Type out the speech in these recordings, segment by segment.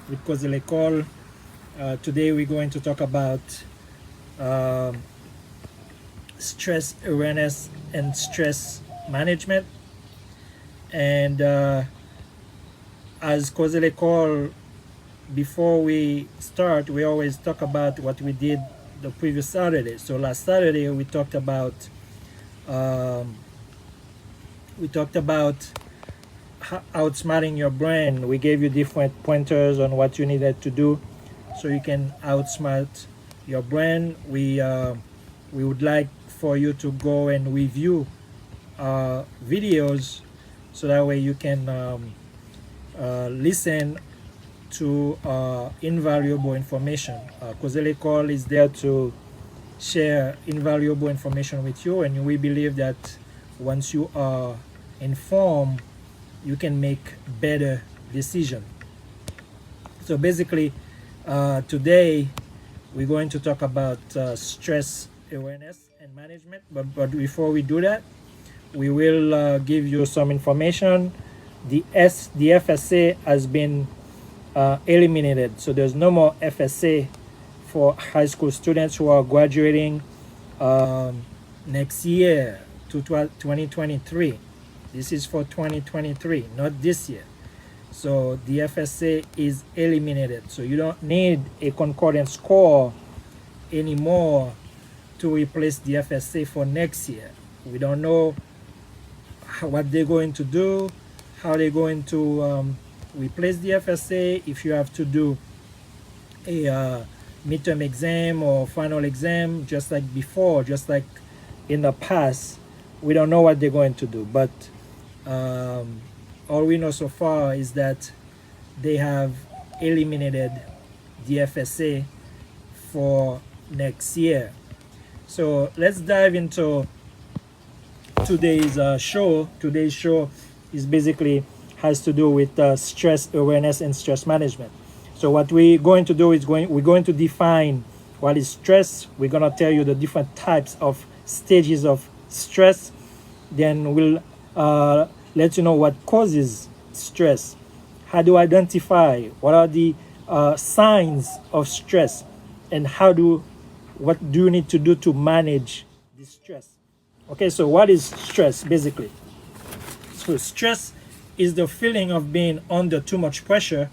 with Cause L'école. Today we're going to talk about um stress awareness and stress management. And as Cause L'école, before we start, we always talk about what we did the previous Saturday. So last Saturday um, we talked about outsmarting your brain. We gave you different pointers on what you needed to do so you can outsmart your brain. We would like for you to go and review videos so that way you can listen to invaluable information. Kozele Call is there to share invaluable information with you, and we believe that once you are informed, you can make better decision. So basically, today we're going to talk about stress awareness and management. But before we do that, we will give you some information. The FSA has been eliminated, so there's no more FSA for high school students who are graduating next year to 2023. This is for 2023, not this year. So the FSA is eliminated. So you don't need a concordance score anymore to replace the FSA for next year. We don't know what they're going to do, how they're going to replace the FSA. If you have to do a midterm exam or final exam, just like before, just like in the past, we don't know what they're going to do. But all we know so far is that they have eliminated the FSA for next year. So let's dive into today's show. Today's show is basically has to do with stress awareness and stress management. So what we're going to do is we're going to define what is stress. We're going to tell you the different types of stages of stress. Then we'll let you know what causes stress, how to identify what are the signs of stress, and what do you need to do to manage the stress. Okay, so what is stress basically? So stress is the feeling of being under too much pressure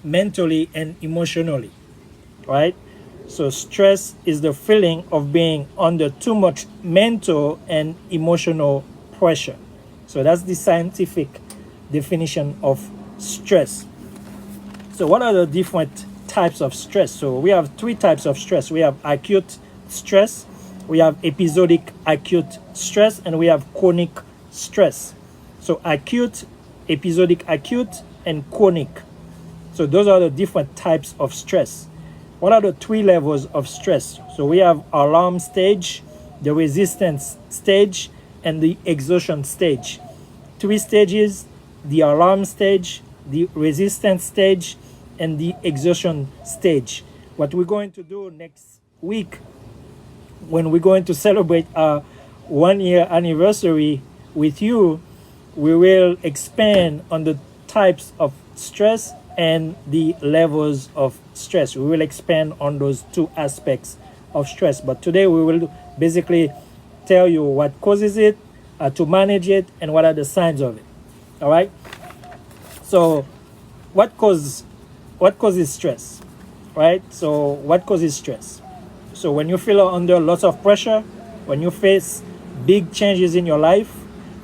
mentally and emotionally, right? So stress is the feeling of being under too much mental and emotional pressure. So that's the scientific definition of stress. So what are the different types of stress? So we have three types of stress. We have acute stress, we have episodic acute stress, and we have chronic stress. So acute, episodic acute, and chronic. So those are the different types of stress. What are the three levels of stress? So we have alarm stage, the resistance stage, and the exhaustion stage. Three stages: the alarm stage, the resistance stage, and the exhaustion stage. What we're going to do next week, when we're going to celebrate our 1 year anniversary with you, we will expand on the types of stress and the levels of stress. We will expand on those two aspects of stress. But today we will basically tell you what causes it, to manage it, and what are the signs of it. All right. So, what causes stress, right? So, what causes stress? So, when you feel under lots of pressure, when you face big changes in your life,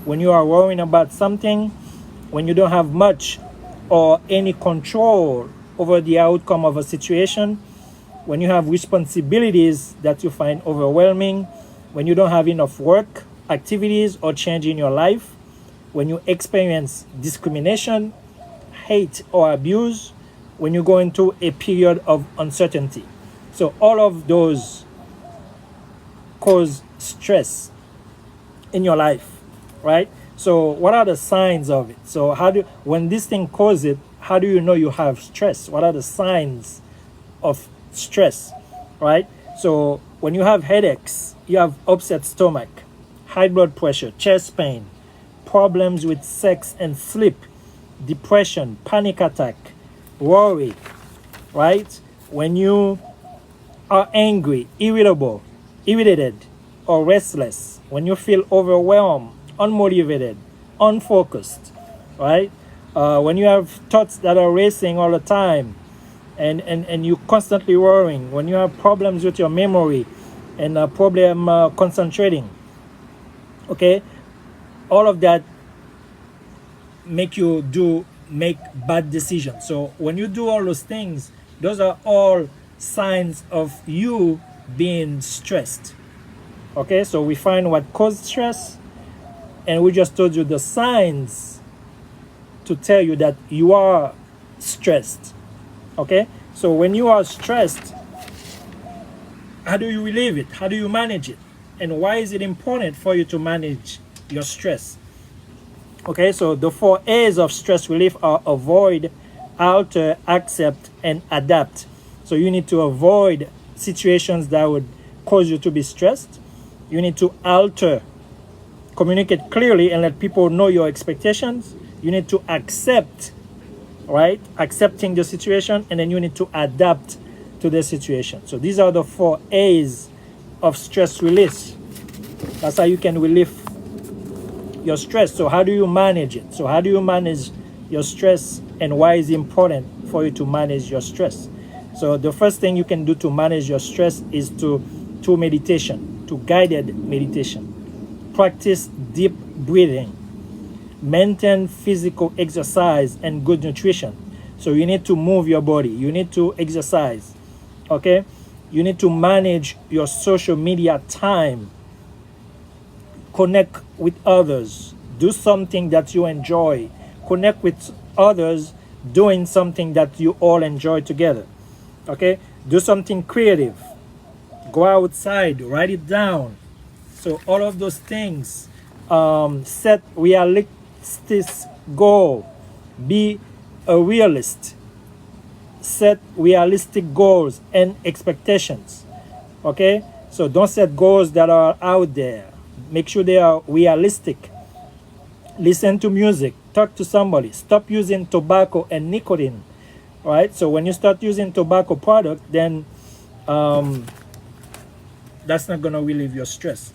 when you are worrying about something, when you don't have much or any control over the outcome of a situation, when you have responsibilities that you find overwhelming, when you don't have enough work, activities, or change in your life, when you experience discrimination, hate, or abuse, when you go into a period of uncertainty. So all of those cause stress in your life, right? So what are the signs of it? So when this thing causes it, how do you know you have stress? What are the signs of stress, right? So when you have headaches, you have upset stomach, high blood pressure, chest pain, problems with sex and sleep, depression, panic attack, worry, right? When you are angry, irritated, or restless, when you feel overwhelmed, unmotivated, unfocused, right? When you have thoughts that are racing all the time, and you constantly worrying, when you have problems with your memory and problem concentrating, okay, all of that make bad decisions. So when you do all those things, those are all signs of you being stressed. Okay, so we find what caused stress, and we just told you the signs to tell you that you are stressed. Okay, so when you are stressed, how do you relieve it? How do you manage it? And why is it important for you to manage your stress? Okay, so the 4 A's of stress relief are avoid, alter, accept, and adapt. So you need to avoid situations that would cause you to be stressed. You need to alter, communicate clearly and let people know your expectations. You need to accept, right? Accepting the situation, and then you need to adapt to the situation. So these are the 4 A's of stress release. That's how you can relieve your stress. So how do you manage it? So how do you manage your stress, and why is it important for you to manage your stress? So the first thing you can do to manage your stress is to meditation, to guided meditation. Practice deep breathing. Maintain physical exercise and good nutrition. So you need to move your body. You need to exercise. Okay? You need to manage your social media time. Connect with others. Do something that you enjoy. Connect with others doing something that you all enjoy together. Okay? Do something creative. Go outside. Write it down. So all of those things. Set realistic goal. Be a realist. Set realistic goals and expectations. Okay? So don't set goals that are out there. Make sure they are realistic. Listen to music. Talk to somebody. Stop using tobacco and nicotine. Right? So when you start using tobacco product, then that's not going to relieve your stress.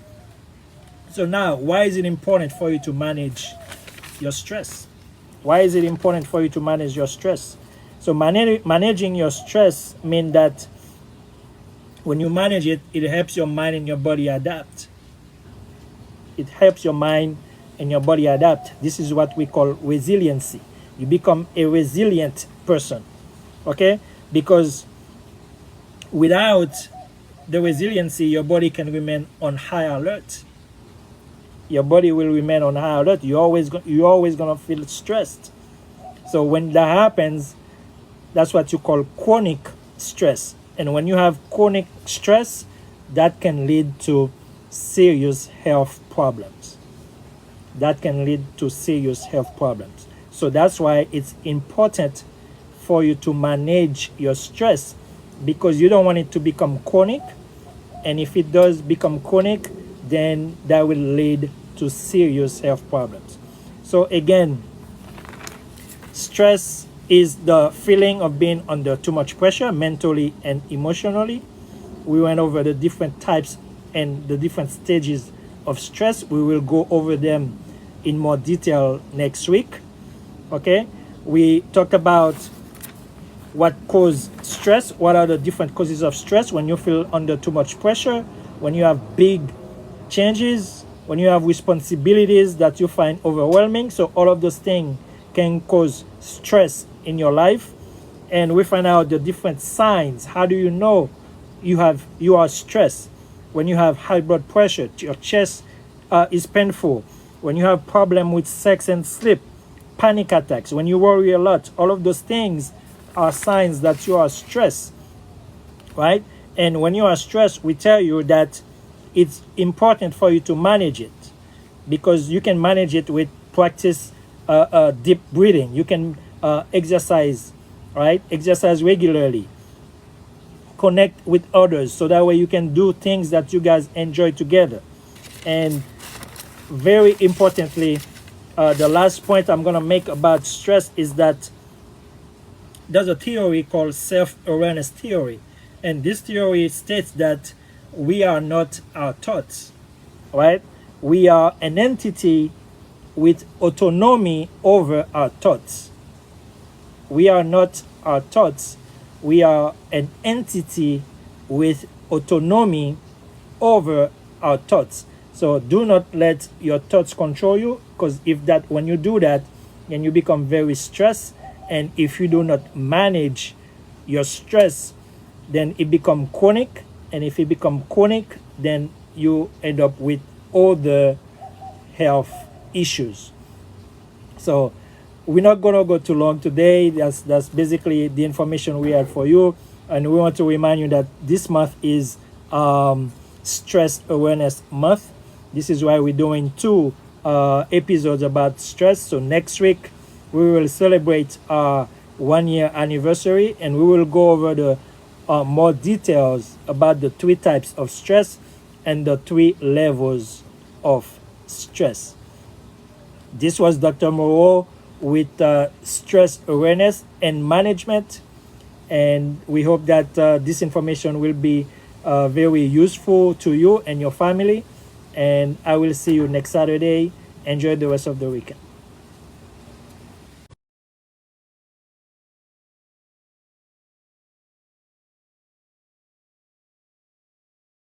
So now, why is it important for you to manage your stress? Why is it important for you to manage your stress? So managing your stress means that when you manage it, it helps your mind and your body adapt. It helps your mind and your body adapt. This is what we call resiliency. You become a resilient person. Okay? Because without the resiliency, your body can remain on high alert. Your body will remain on high alert. You're always gonna feel stressed. So when that happens, that's what you call chronic stress. And when you have chronic stress, that can lead to serious health problems. That can lead to serious health problems. So that's why it's important for you to manage your stress, because you don't want it to become chronic. And if it does become chronic, then that will lead to serious health problems. So again, stress is the feeling of being under too much pressure mentally and emotionally. We went over the different types and the different stages of stress. We will go over them in more detail next week. Okay? We talked about what causes stress, what are the different causes of stress when you feel under too much pressure, when you have big changes, when you have responsibilities that you find overwhelming. So all of those things can cause stress in your life. And we find out the different signs. How do you know you are stressed? When you have high blood pressure, your chest is painful, when you have problem with sex and sleep, panic attacks, when you worry a lot, all of those things are signs that you are stressed, right? And when you are stressed, we tell you that it's important for you to manage it, because you can manage it with practice deep breathing. You can exercise, right? Exercise regularly. Connect with others, so that way you can do things that you guys enjoy together. And very importantly, the last point I'm going to make about stress is that there's a theory called self-awareness theory. And this theory states that we are not our thoughts, right? We are an entity with autonomy over our thoughts. We are not our thoughts. We are an entity with autonomy over our thoughts. So do not let your thoughts control you, because when you do that, then you become very stressed. And if you do not manage your stress, then it becomes chronic. And if it becomes chronic, then you end up with all the health issues. So we're not going to go too long today. That's basically the information we had for you. And we want to remind you that this month is Stress Awareness Month. This is why we're doing 2 episodes about stress. So next week, we will celebrate our 1-year anniversary, and we will go over the more details about the 3 types of stress and the 3 levels of stress. This was Dr. Moreau with stress awareness and management, and we hope that this information will be very useful to you and your family. And I will see you next Saturday. Enjoy the rest of the weekend.